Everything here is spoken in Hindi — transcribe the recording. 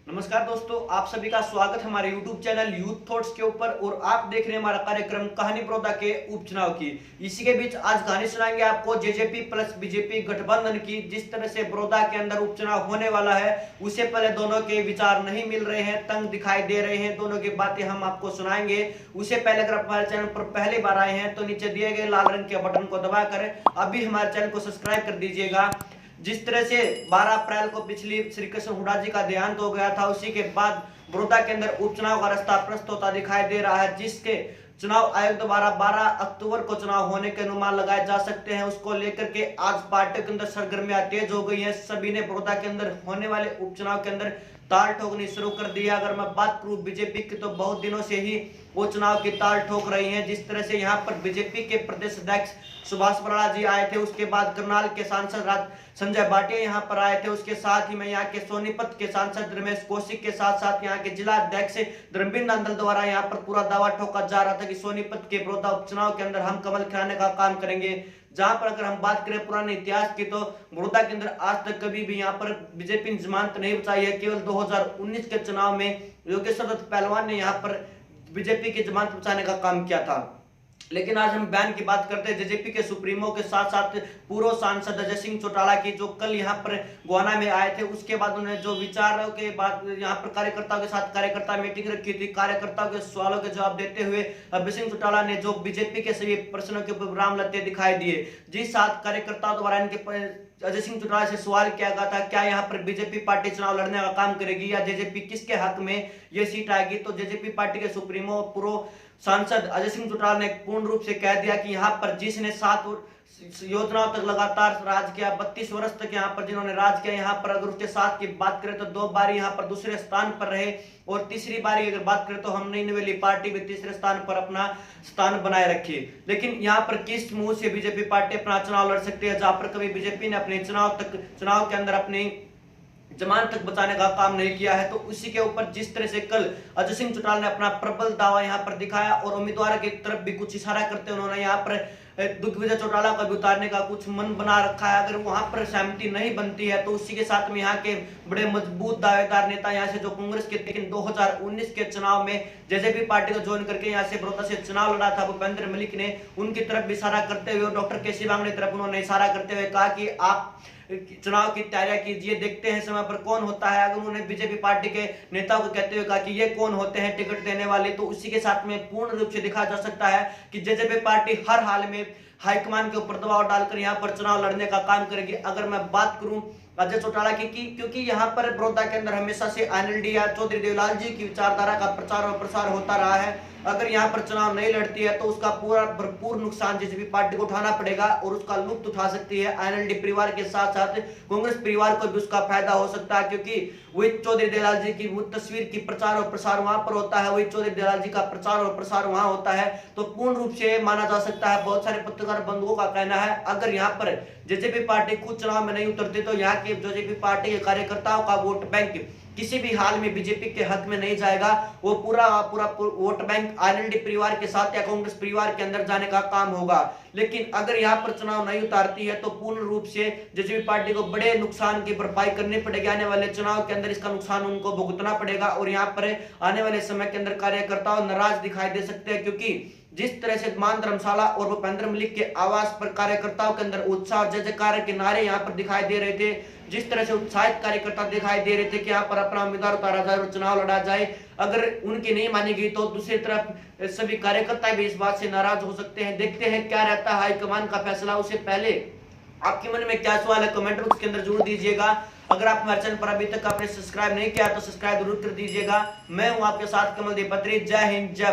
नमस्कार दोस्तों, आप सभी का स्वागत है हमारे YouTube चैनल यूथ थॉट्स के ऊपर। और आप देख रहे हैं हमारा कार्यक्रम कहानी बड़ौदा के उपचुनाव की। इसी के बीच आज कहानी सुनाएंगे आपको जेजेपी प्लस बीजेपी गठबंधन की। जिस तरह से बड़ौदा के अंदर उपचुनाव होने वाला है, उससे पहले दोनों के विचार नहीं मिल रहे हैं, तंग दिखाई दे रहे हैं, दोनों की बातें हम आपको सुनाएंगे। उससे पहले अगर आप हमारे चैनल पर पहली बार आए हैं तो नीचे दिए गए लाल रंग के बटन को दबाकर अभी हमारे चैनल को सब्सक्राइब कर दीजिएगा। जिस तरह से 12 अप्रैल को पिछली श्री कृष्ण हुड्डा जी का देहांत हो गया था, उसी के बाद बड़ौदा के अंदर उपचुनाव का रास्ता प्रस्त होता दिखाई दे रहा है, जिसके चुनाव आयोग द्वारा 12 अक्टूबर को चुनाव होने के अनुमान लगाए जा सकते हैं। उसको लेकर के आज पार्टी के अंदर सरगर्मियां तेज हो गई हैं। सभी ने बड़ौदा के अंदर होने वाले उपचुनाव के अंदर ताल ठोकनी शुरू कर दिया। अगर मैं बात करूं बीजेपी की, तो बहुत दिनों से ही वो चुनाव की ताल ठोक रही हैं। जिस तरह से यहाँ पर बीजेपी के प्रदेश अध्यक्ष सुभाष बराला जी आए थे, उसके बाद करनाल के सांसद संजय भाटिया यहाँ पर आए थे, उसके साथ ही में यहाँ के सोनीपत के सांसद रमेश कौशिक के साथ साथ यहाँ के जिला अध्यक्ष धर्मवीर नंदल द्वारा यहाँ पर पूरा दावा ठोका जा रहा था कि सोनीपत के बड़ौदा उपचुनाव के अंदर हम कमल खिलाने का काम करेंगे। जहां पर अगर हम बात करें पुराने इतिहास की, तो बड़ौदा के अंदर आज तक कभी भी यहाँ पर बीजेपी ने जमानत नहीं बचाई है। केवल 2019 के चुनाव में योगेश्वर दत्त पहलवान ने यहाँ पर बीजेपी की जमानत बचाने का काम किया था। लेकिन आज हम बयान की बात करते हैं जेजेपी के सुप्रीमो के साथ साथ पूर्व सांसद अजय सिंह चौटाला की, जो कल यहाँ पर गोवाना में आए थे। उसके बाद उन्होंने जो विचारों के बाद यहाँ पर कार्यकर्ताओं के साथ कार्यकर्ता मीटिंग रखी थी। कार्यकर्ताओं के सवालों के जवाब देते हुए अजय सिंह चौटाला ने जो बीजेपी के सभी प्रश्नों के ऊपर विराम लेते दिखाई दिए। जिस साथ कार्यकर्ताओं द्वारा इनके अजय सिंह चौटाला से सवाल किया गया था, क्या यहाँ पर बीजेपी पार्टी चुनाव लड़ने का काम करेगी या जेजेपी किसके हक में ये सीट आएगी, तो जेजेपी पार्टी के सुप्रीमो पूर्व सांसद अजय सिंह चौटाला ने पूर्ण रूप से कह दिया कि यहाँ पर जिसने 7 योजनाओं तक लगातार राज किया, 32 वर्ष तक यहाँ पर जिन्होंने राज किया, यहाँ पर अगर उसके साथ की बात करें तो 2 बार यहाँ पर दूसरे स्थान पर रहे, और तीसरी बारी अगर बात करें तो हम नई नवेली पार्टी भी तीसरे स्थान पर अपना स्थान बनाए रखी। लेकिन यहाँ पर किस मुंह से बीजेपी पार्टी अपना चुनाव लड़ सकती है, जहां पर कभी बीजेपी ने अपने चुनाव के अंदर अपनी जमानत तक बचाने का काम नहीं किया है। तो उसी के ऊपर जिस तरह से कल अजय सिंह चौटाला ने अपना प्रबल दावा यहाँ पर दिखाया और उम्मीदवार की तरफ भी कुछ इशारा करते उन्होंने यहाँ पर दिग्विजय चौटाला को भी उतारने का कुछ मन बना रखा है। अगर वहां पर सहमति नहीं बनती है तो उसी के साथ में यहाँ के बड़े मजबूत दावेदार नेता यहाँ से जो कांग्रेस के, लेकिन 2019 के चुनाव में जेजेपी पार्टी को ज्वाइन करके यहाँ से बड़ौदा से चुनाव लड़ा था, भूपेंद्र मलिक ने उनकी तरफ भी इशारा करते हुए, डॉक्टर केसी बांगड़े की तरफ उन्होंने इशारा करते हुए कहा कि आप चुनाव की तैयारियां कीजिए, देखते हैं समय पर कौन होता है। अगर उन्होंने बीजेपी पार्टी के नेताओं को कहते हुए कहा कि ये कौन होते हैं टिकट देने वाले, तो उसी के साथ में पूर्ण रूप से दिखा जा सकता है कि जेजेपी पार्टी हर हाल में हाईकमान के ऊपर दबाव डालकर यहाँ पर चुनाव लड़ने का काम करेगी। अगर मैं बात करूं अजय चौटाला की, क्योंकि यहाँ पर बड़ौदा के अंदर हमेशा से एनएलडी या चौधरी देवलाल जी की विचारधारा का प्रचार और प्रसार होता रहा है। अगर यहाँ पर चुनाव नहीं लड़ती है तो उसका पूरा भरपूर नुकसान जेजेपी पार्टी को उठाना पड़ेगा और उसका लुत्फ उठा सकती है एनएलडी परिवार के साथ साथ कांग्रेस परिवार को भी उसका फायदा हो सकता है, क्योंकि वही चौधरी देवलाल जी की वो तस्वीर की प्रचार और प्रसार वहां पर होता है, वही चौधरी देवलाल जी का प्रचार और प्रसार वहां होता है। तो पूर्ण रूप से माना जा सकता है, बहुत सारे पत्रकार बंधुओं का कहना है, अगर यहाँ पर जेजेपी पार्टी खुद चुनाव में नहीं उतरती तो यहाँ के जेजेपी पार्टी के कार्यकर्ताओं का वोट बैंक किसी भी हाल में बीजेपी के हक में नहीं जाएगा। वो पूरा वोट बैंक एनएलडी परिवार के साथ या कांग्रेस परिवार के अंदर जाने का काम होगा। लेकिन अगर यहाँ पर चुनाव नहीं उतारती है तो पूर्ण रूप से जेजेपी पार्टी को बड़े नुकसान की भरपाई करनी पड़ेगी। आने वाले चुनाव के अंदर इसका नुकसान उनको भुगतना पड़ेगा और यहाँ पर आने वाले समय के अंदर कार्यकर्ता नाराज दिखाई दे सकते हैं, क्योंकि जिस तरह से मान धर्मशाला और भूपेंद्र मलिक के आवास पर कार्यकर्ताओं के अंदर उत्साह और जय जयकार के नारे यहाँ पर दिखाई दे रहे थे, जिस तरह से उत्साहित कार्यकर्ता दिखाई दे रहे थे कि यहाँ पर अपना उम्मीदवार उतारा जाए और चुनाव लड़ा जाए, अगर उनकी नहीं मानी गई तो दूसरी तरफ सभी कार्यकर्ता भी इस बात से नाराज हो सकते हैं। देखते हैं क्या रहता है हाईकमान का फैसला। उससे पहले आपके मन में क्या सवाल है कमेंट बॉक्स के अंदर जरूर दीजिएगा। अगर आप हमारे चैनल पर अभी तक आपने सब्सक्राइब नहीं किया तो सब्सक्राइब जरूर कर दीजिएगा। मैं हूं आपके साथ कमल दीपत्री। जय हिंद, जय भारत।